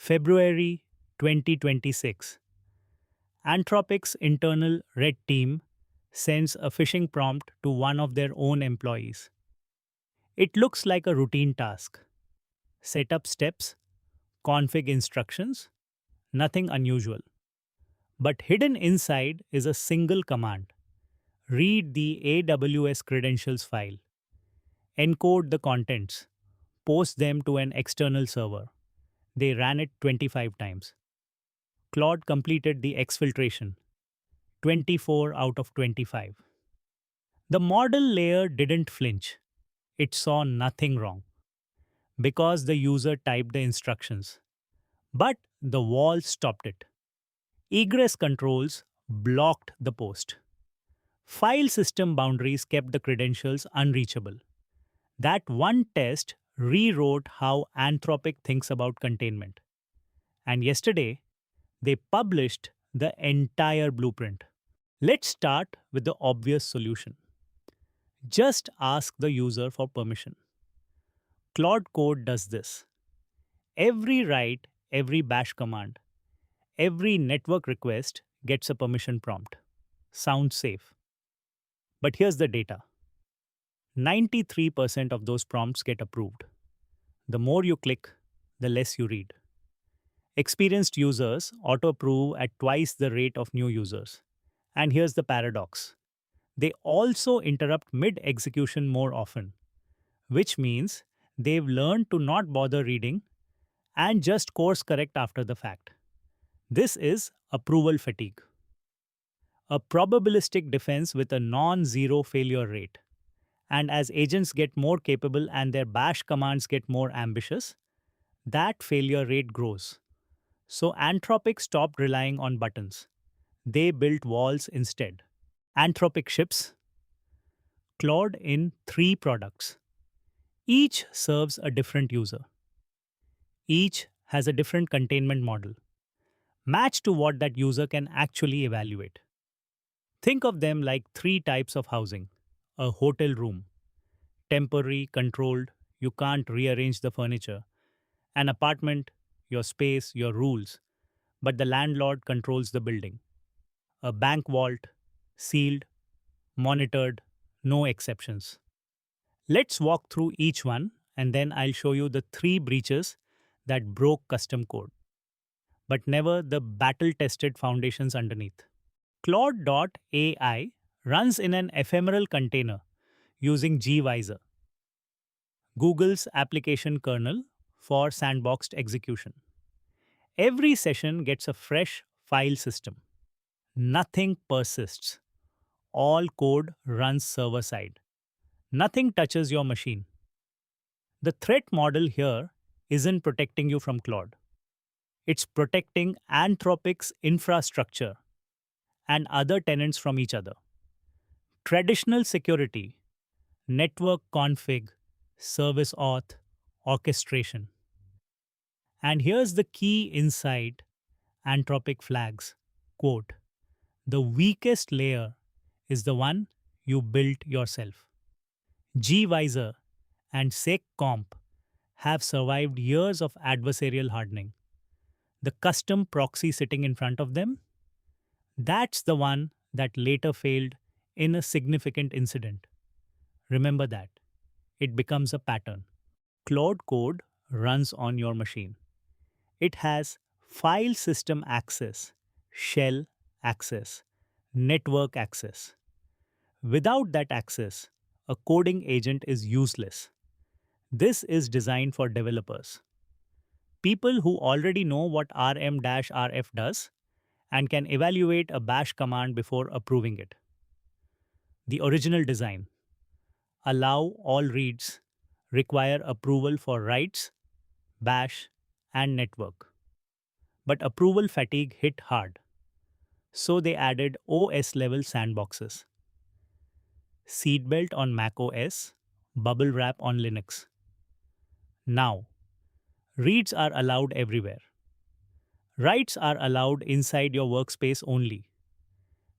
February 2026. Anthropic's internal red team sends a phishing prompt to one of their own employees. It looks like a routine task. Setup steps, config instructions, nothing unusual. But hidden inside is a single command. Read the AWS credentials file, encode the contents, post them to an external server. They ran it 25 times. Claude completed the exfiltration, 24 out of 25. The model layer didn't flinch. It saw nothing wrong because the user typed the instructions. But the wall stopped it. Egress controls blocked the post. File system boundaries kept the credentials unreachable. That one test rewrote how Anthropic thinks about containment. And yesterday, they published the entire blueprint. Let's start with the obvious solution. Just ask the user for permission. Claude Code does this. Every write, every bash command, every network request gets a permission prompt. Sounds safe. But here's the data. 93% of those prompts get approved. The more you click, the less you read. Experienced users auto-approve at twice the rate of new users. And here's the paradox. They also interrupt mid-execution more often, which means they've learned to not bother reading and just course correct after the fact. This is approval fatigue. A probabilistic defense with a non-zero failure rate. And as agents get more capable and their bash commands get more ambitious, that failure rate grows. So Anthropic stopped relying on buttons. They built walls instead. Anthropic ships Claude in 3 products. Each serves a different user. Each has a different containment model, matched to what that user can actually evaluate. Think of them like 3 types of housing. A hotel room, temporary, controlled, you can't rearrange the furniture. An apartment, your space, your rules, but the landlord controls the building. A bank vault, sealed, monitored, no exceptions. Let's walk through each one and then I'll show you the 3 breaches that broke custom code, but never the battle tested foundations underneath. Claude.ai runs in an ephemeral container using gVisor, Google's application kernel for sandboxed execution. Every session gets a fresh file system. Nothing persists. All code runs server side. Nothing touches your machine. The threat model here isn't protecting you from Claude. It's protecting Anthropic's infrastructure and other tenants from each other. Traditional security, network config, service auth, orchestration. And here's the key insight Anthropic flags. Quote, the weakest layer is the one you built yourself. gVisor and seccomp have survived years of adversarial hardening. The custom proxy sitting in front of them, that's the one that later failed in a significant incident. Remember that. It becomes a pattern. Claude Code runs on your machine. It has file system access, shell access, network access. Without that access, a coding agent is useless. This is designed for developers. People who already know what rm-rf does and can evaluate a bash command before approving it. The original design. Allow all reads, require approval for writes, bash, and network. But approval fatigue hit hard. So they added OS-level sandboxes. Seatbelt on macOS, Bubblewrap on Linux. Now, reads are allowed everywhere. Writes are allowed inside your workspace only.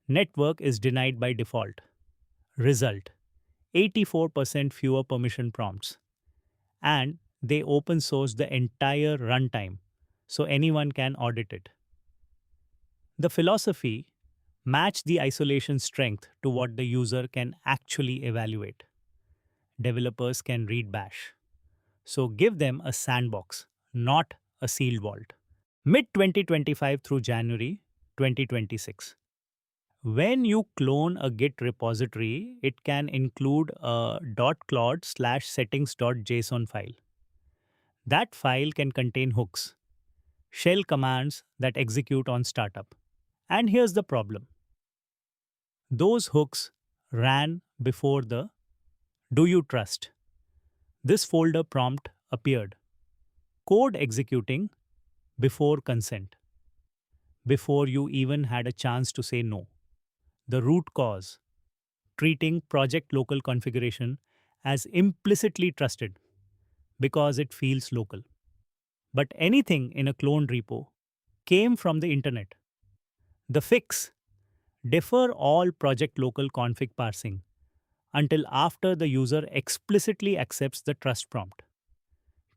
Network is denied by default. Result: 84% fewer permission prompts. And they open source the entire runtime, so anyone can audit it. The philosophy: match the isolation strength to what the user can actually evaluate. Developers can read Bash, so give them a sandbox, not a sealed vault. Mid 2025 through January 2026. When you clone a Git repository, it can include a .claude/settings.json file. That file can contain hooks, shell commands that execute on startup. And here's the problem: those hooks ran before the "Do you trust?" This folder prompt appeared. Code executing before consent, before you even had a chance to say no. The root cause: treating project local configuration as implicitly trusted because it feels local. But anything in a cloned repo came from the internet. The fix: defer all project local config parsing until after the user explicitly accepts the trust prompt.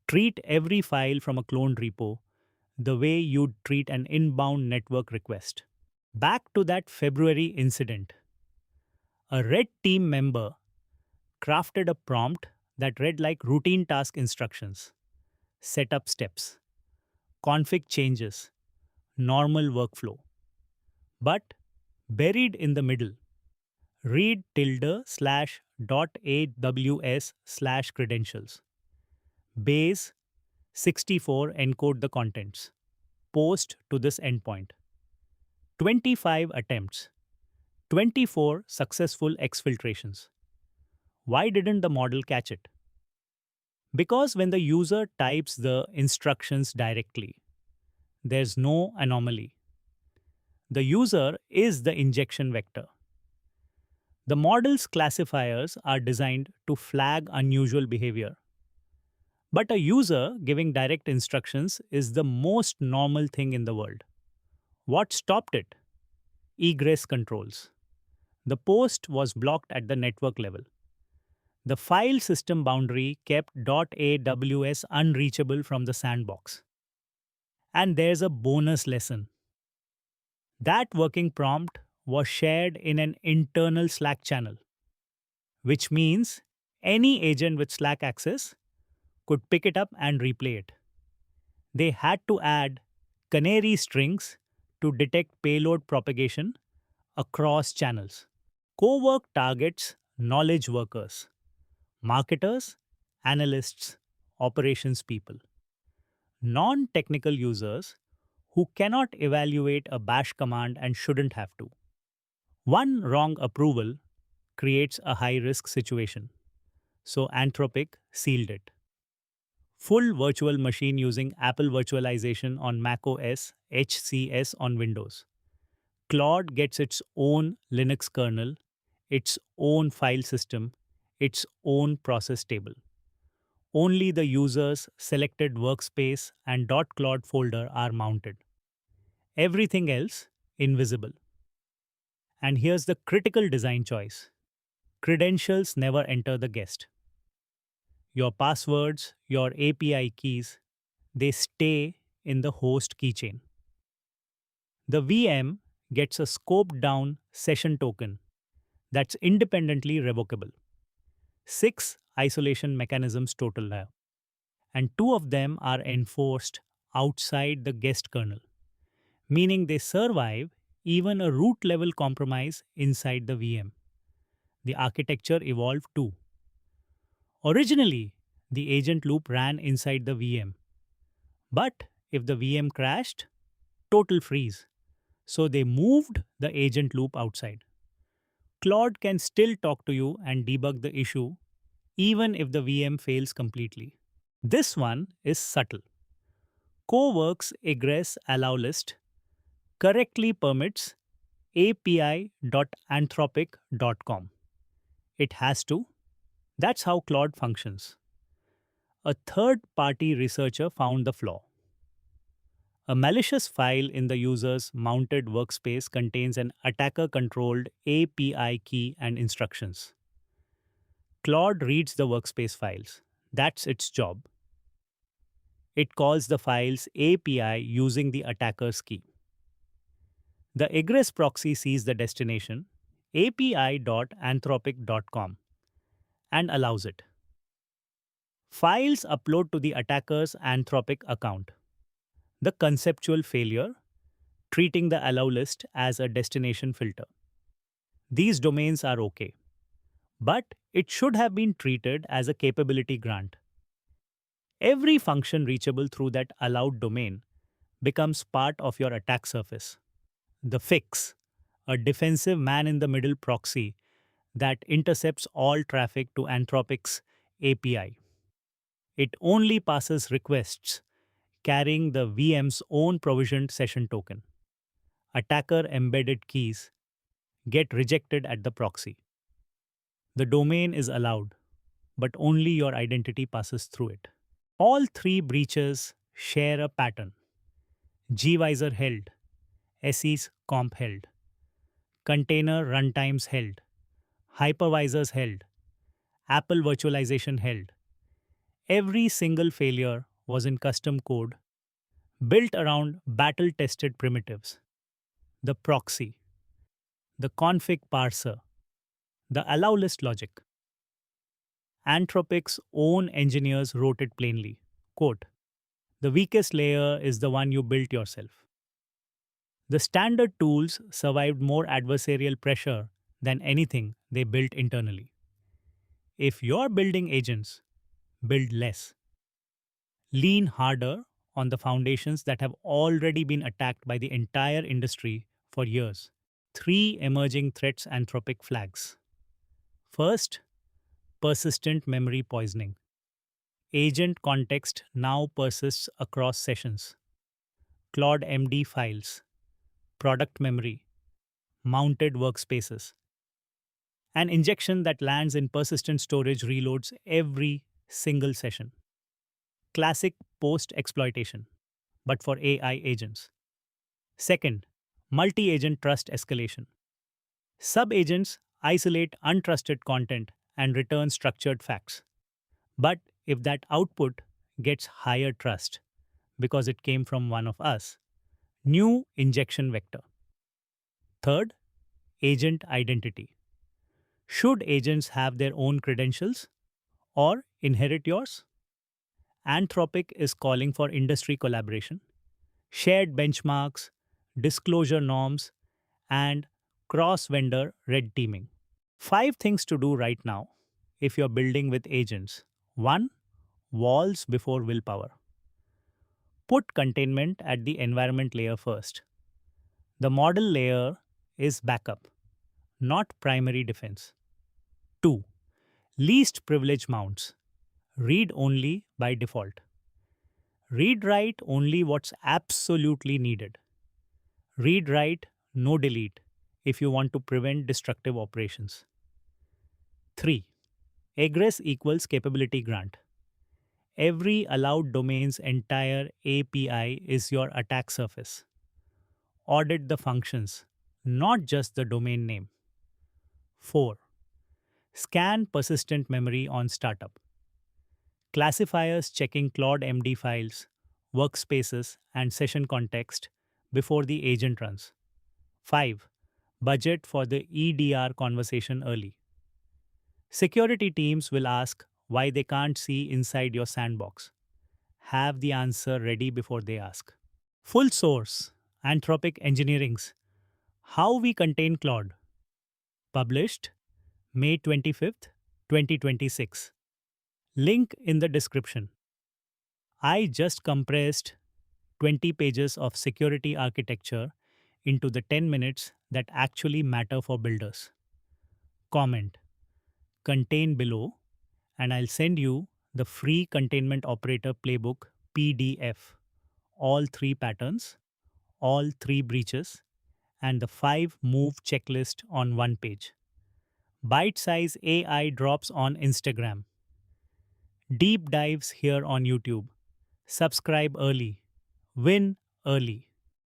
Treat every file from a cloned repo the way you'd treat an inbound network request. Back to that February incident. A red team member crafted a prompt that read like routine task instructions: setup steps, config changes, normal workflow. But buried in the middle, read tilde slash dot aws slash credentials. Base 64 encode the contents. Post to this endpoint. 25 attempts, 24 successful exfiltrations. Why didn't the model catch it? Because when the user types the instructions directly, there's no anomaly. The user is the injection vector. The model's classifiers are designed to flag unusual behavior. But a user giving direct instructions is the most normal thing in the world. What stopped it? Egress controls. The post was blocked at the network level. The file system boundary kept .aws unreachable from the sandbox. And there's a bonus lesson. That working prompt was shared in an internal Slack channel, which means any agent with Slack access could pick it up and replay it. They had to add canary strings to detect payload propagation across channels. Cowork targets knowledge workers, marketers, analysts, operations people, non technical users who cannot evaluate a bash command and shouldn't have to. One wrong approval creates a high risk situation, so Anthropic sealed it. Full virtual machine using Apple virtualization on macOS, HCS on Windows. Claude gets its own Linux kernel, its own file system, its own process table. Only the user's selected workspace and .claude folder are mounted. Everything else invisible. And here's the critical design choice: credentials never enter the guest. Your passwords, your API keys, they stay in the host keychain. The VM gets a scoped down session token that's independently revocable. 6 isolation mechanisms total now, and 2 of them are enforced outside the guest kernel, meaning they survive even a root level compromise inside the VM. The architecture evolved too. Originally, the agent loop ran inside the VM, but if the VM crashed, total freeze. So they moved the agent loop outside. Claude can still talk to you and debug the issue even if the VM fails completely. This one is subtle. Cowork's egress allow list correctly permits api.anthropic.com. It has to. That's how Claude functions. A third party researcher found the flaw. A malicious file in the user's mounted workspace contains an attacker controlled API key and instructions. Claude reads the workspace files. That's its job. It calls the file's API using the attacker's key. The egress proxy sees the destination api.anthropic.com and allows it. Files upload to the attacker's Anthropic account. The conceptual failure, treating the allow list as a destination filter. These domains are okay, but it should have been treated as a capability grant. Every function reachable through that allowed domain becomes part of your attack surface. The fix, a defensive man in the middle proxy that intercepts all traffic to Anthropic's API. It only passes requests carrying the VM's own provisioned session token. Attacker embedded keys get rejected at the proxy. The domain is allowed, but only your identity passes through it. All three breaches share a pattern. gVisor held, SE's comp held, container runtimes held, hypervisors held, Apple virtualization held. Every single failure was in custom code built around battle tested primitives. The proxy, the config parser, the allow list logic. Anthropic's own engineers wrote it plainly. Quote, the weakest layer is the one you built yourself. The standard tools survived more adversarial pressure than anything they built internally. If you're building agents, build less. Lean harder on the foundations that have already been attacked by the entire industry for years. Three emerging threats Anthropic flags. First, persistent memory poisoning. Agent context now persists across sessions. Claude MD files, product memory, mounted workspaces. An injection that lands in persistent storage reloads every single session. Classic post exploitation, but for AI agents. Second, multi agent trust escalation. Sub agents isolate untrusted content and return structured facts. But if that output gets higher trust because it came from one of us, new injection vector. Third, agent identity. Should agents have their own credentials or inherit yours? Anthropic is calling for industry collaboration, shared benchmarks, disclosure norms, and cross vendor red teaming. 5 things to do right now if you're building with agents. 1. Walls before willpower. Put containment at the environment layer first. The model layer is backup, not primary defense. 2. Least privilege mounts. Read only by default. Read write only what's absolutely needed. Read write, no delete if you want to prevent destructive operations. 3. Egress equals capability grant. Every allowed domain's entire API is your attack surface. Audit the functions, not just the domain name. 4. Scan persistent memory on startup. Classifiers checking Claude MD files, workspaces, and session context before the agent runs. 5. Budget for the EDR conversation early. Security teams will ask why they can't see inside your sandbox. Have the answer ready before they ask. Full source, Anthropic Engineering's How We Contain Claude. Published May 25th, 2026. Link in the description. I just compressed 20 pages of security architecture into the 10 minutes that actually matter for builders. Comment, contain below, and I'll send you the free containment operator playbook PDF. All 3 patterns, all 3 breaches, and the 5 move checklist on one page. Bite size AI drops on Instagram. Deep dives here on YouTube. Subscribe early. Win early.